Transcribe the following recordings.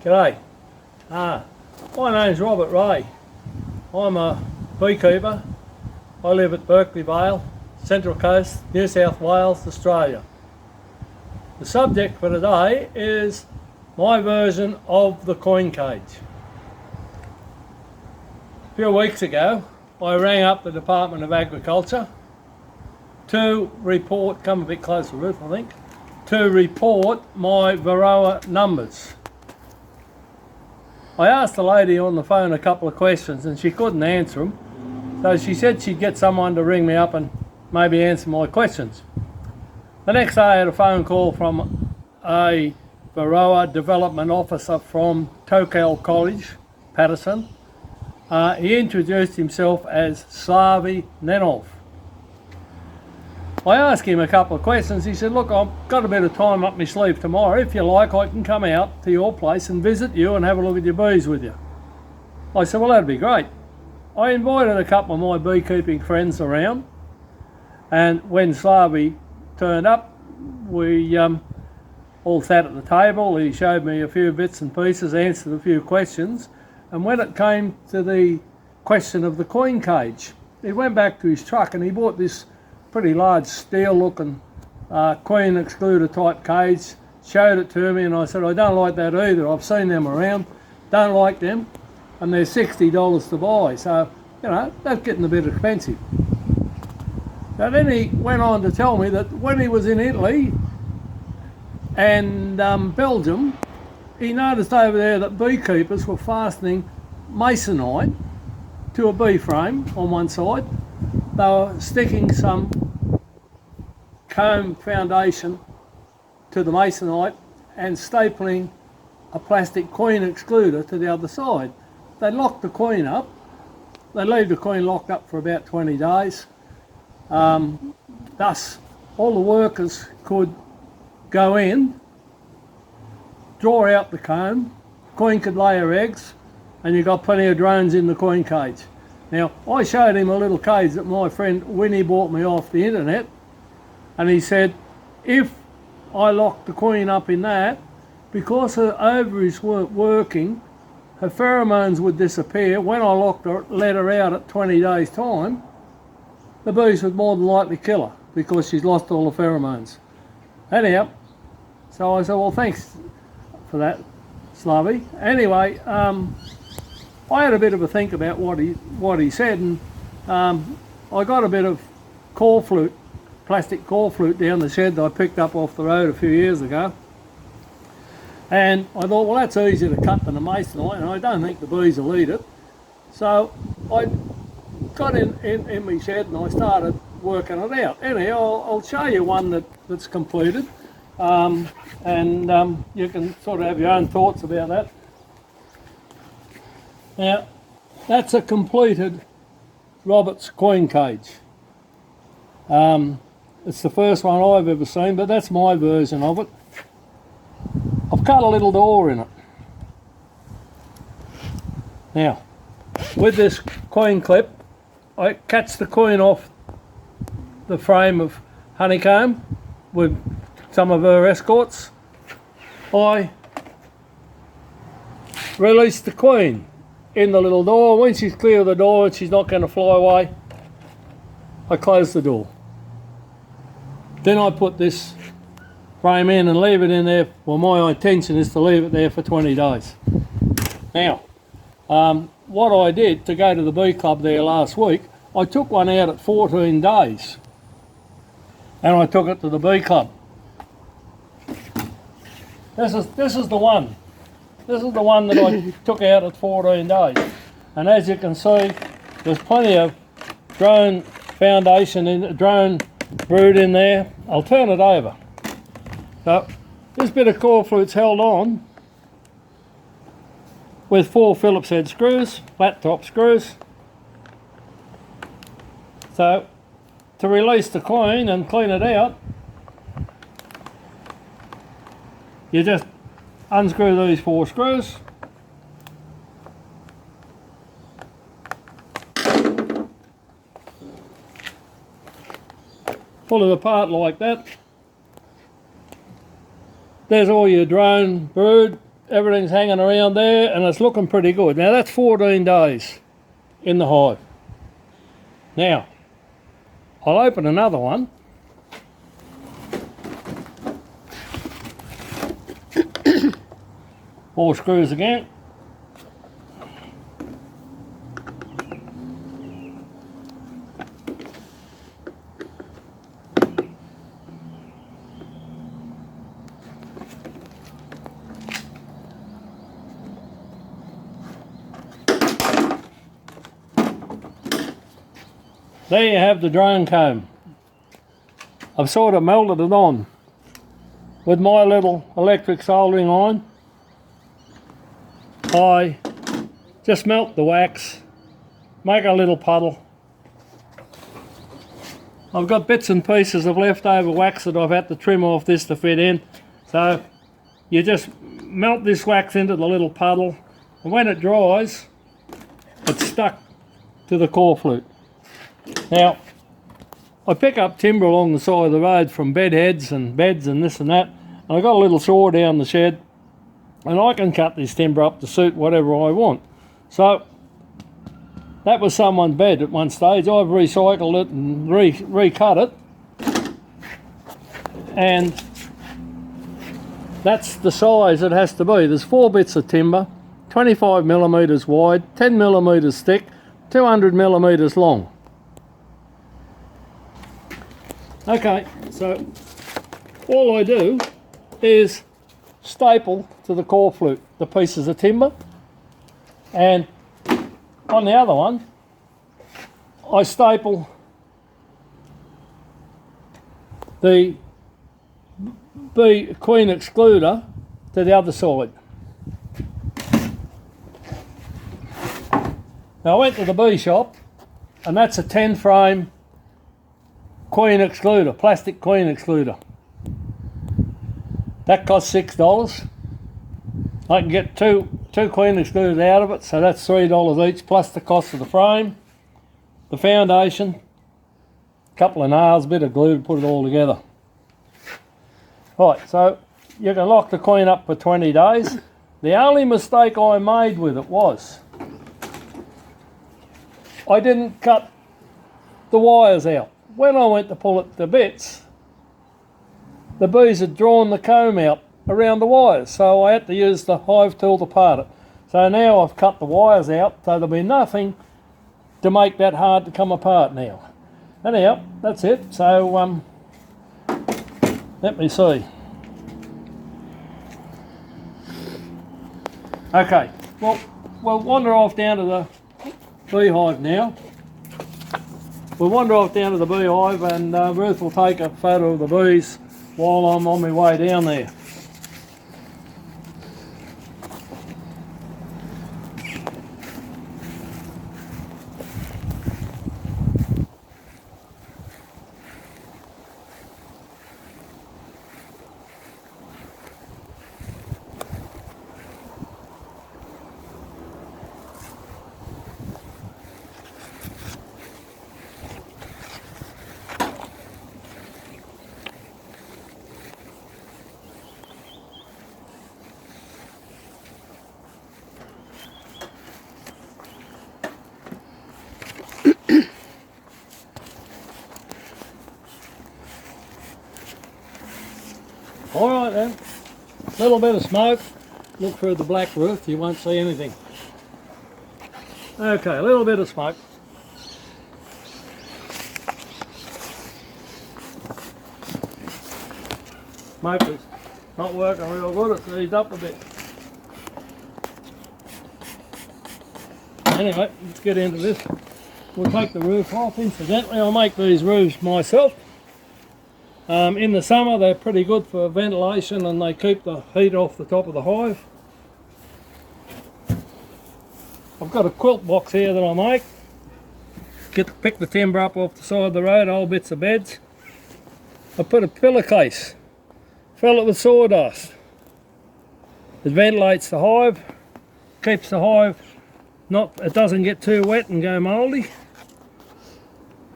G'day. My name's Robert Ray. I'm a beekeeper. I live at Berkeley Vale, Central Coast, New South Wales, Australia. The subject for today is my version of the coin cage. A few weeks ago, I rang up the Department of Agriculture to report, come a bit closer, Ruth, I think, to report my Varroa numbers. I asked the lady on the phone a couple of questions and she couldn't answer them, so she said she'd get someone to ring me up and maybe answer my questions. The next day I had a phone call from a Varroa development officer from Tokel College, Patterson. He introduced himself as Slavi Nenov. I asked him a couple of questions. He said, look, I've got a bit of time up my sleeve tomorrow. If you like, I can come out to your place and visit you and have a look at your bees with you. I said, well, that'd be great. I invited a couple of my beekeeping friends around, and when Slavi turned up, we all sat at the table. He showed me a few bits and pieces, answered a few questions, and when it came to the question of the coin cage, he went back to his truck and he bought this pretty large steel looking queen excluder type cage, showed it to me, and I said, I don't like that either. I've seen them around, don't like them, and they're $60 to buy, so you know, that's getting a bit expensive. Now then he went on to tell me that when he was in Italy and Belgium, he noticed over there that beekeepers were fastening masonite to a bee frame on one side. They were sticking some comb foundation to the masonite and stapling a plastic queen excluder to the other side. They lock the queen up. They leave the queen locked up for about 20 days. Thus, all the workers could go in, draw out the comb, queen could lay her eggs, and you've got plenty of drones in the queen cage. Now, I showed him a little cage that my friend Winnie bought me off the internet, and he said, if I locked the queen up in that, because her ovaries weren't working, her pheromones would disappear. When I let her out at 20 days' time, the bees would more than likely kill her because she's lost all the pheromones. Anyhow, so I said, well, thanks for that, Slavi. Anyway, I had a bit of a think about what he said, and I got a bit of core flute, plastic core flute down the shed that I picked up off the road a few years ago. And I thought, well, that's easier to cut than a masonite, and I don't think the bees will eat it. So I got in my shed and I started working it out. Anyhow, I'll show you one that's completed, and you can sort of have your own thoughts about that. Now, that's a completed Robert's coin cage. It's the first one I've ever seen, but that's my version of it. I've cut a little door in it. Now, with this coin clip, I catch the coin off the frame of honeycomb with some of her escorts. I release the queen in the little door. When she's clear of the door and she's not going to fly away, I close the door. Then I put this frame in and leave it in there. Well, my intention is to leave it there for 20 days. Now, what I did to go to the bee club there last week, I took one out at 14 days and I took it to the bee club. This is the one. This is the one that I took out at 14 days. And as you can see, there's plenty of drone foundation, drone brood in there. I'll turn it over. So this bit of core flute's held on with 4 Phillips head screws, flat top screws. So to release the queen and clean it out, you just unscrew these 4 screws. Pull it apart like that. There's all your drone brood everything's hanging around there and it's looking pretty good. Now that's 14 days in the hive. Now, I'll open another one. Four screws again. There you have the drone comb. I've sort of melted it on with my little electric soldering iron. I just melt the wax, make a little puddle. I've got bits and pieces of leftover wax that I've had to trim off this to fit in. So you just melt this wax into the little puddle, and when it dries, it's stuck to the core flute. Now, I pick up timber along the side of the road from bed heads and beds and this and that, and I've got a little saw down the shed, and I can cut this timber up to suit whatever I want. So that was someone's bed at one stage. I've recycled it and recut it, and that's the size it has to be. There's 4 bits of timber, 25 millimetres wide, 10 millimetres thick, 200 millimetres long. Okay, so all I do is staple to the core flute the pieces of timber, and on the other one I staple the bee queen excluder to the other side. Now I went to the bee shop, and that's a 10 frame queen excluder, plastic queen excluder. That costs $6. I can get two queen excluders out of it, so that's $3 each, plus the cost of the frame, the foundation, a couple of nails, a bit of glue to put it all together. Right, so you can lock the queen up for 20 days. The only mistake I made with it was I didn't cut the wires out. When I went to pull it to bits, the bees had drawn the comb out around the wires, so I had to use the hive tool to part it. So now I've cut the wires out, so there'll be nothing to make that hard to come apart now. Anyhow, that's it. So let me see. Okay, well, we'll wander off down to the beehive now. We'll wander off down to the beehive, and Ruth will take a photo of the bees while I'm on my way down there. Alright then, a little bit of smoke. Look through the black roof, you won't see anything. Okay, a little bit of smoke. Smoke is not working real good, it's eased up a bit. Anyway, let's get into this. We'll take the roof off. Incidentally, I make these roofs myself. In the summer they're pretty good for ventilation, and they keep the heat off the top of the hive. I've got a quilt box here that I make. Pick the timber up off the side of the road, old bits of beds. I put a pillowcase, fill it with sawdust. It ventilates the hive, keeps the hive it doesn't get too wet and go mouldy,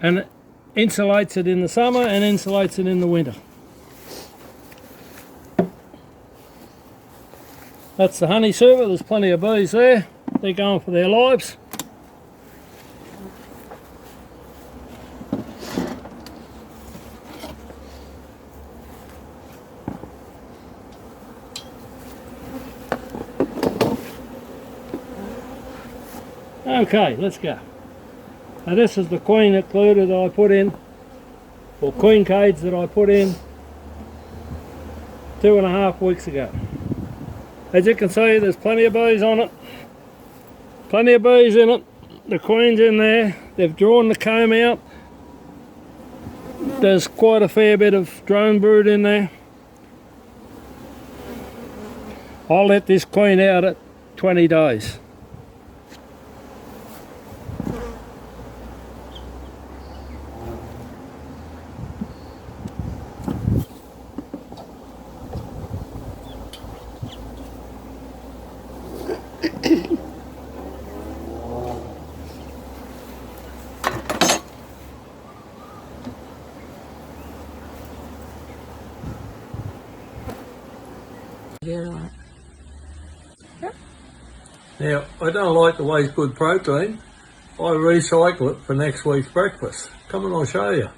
and it insulates it in the summer and insulates it in the winter. That's the honey server. There's plenty of bees there. They're going for their lives. Okay, let's go. Now this is the queen excluder that I put in, or queen cage that I put in 2.5 weeks ago. As you can see, there's plenty of bees on it, plenty of bees in it. The queen's in there. They've drawn the comb out. There's quite a fair bit of drone brood in there. I'll let this queen out at 20 days. Now, I don't like the waste good protein. I recycle it for next week's breakfast. Come and I'll show you.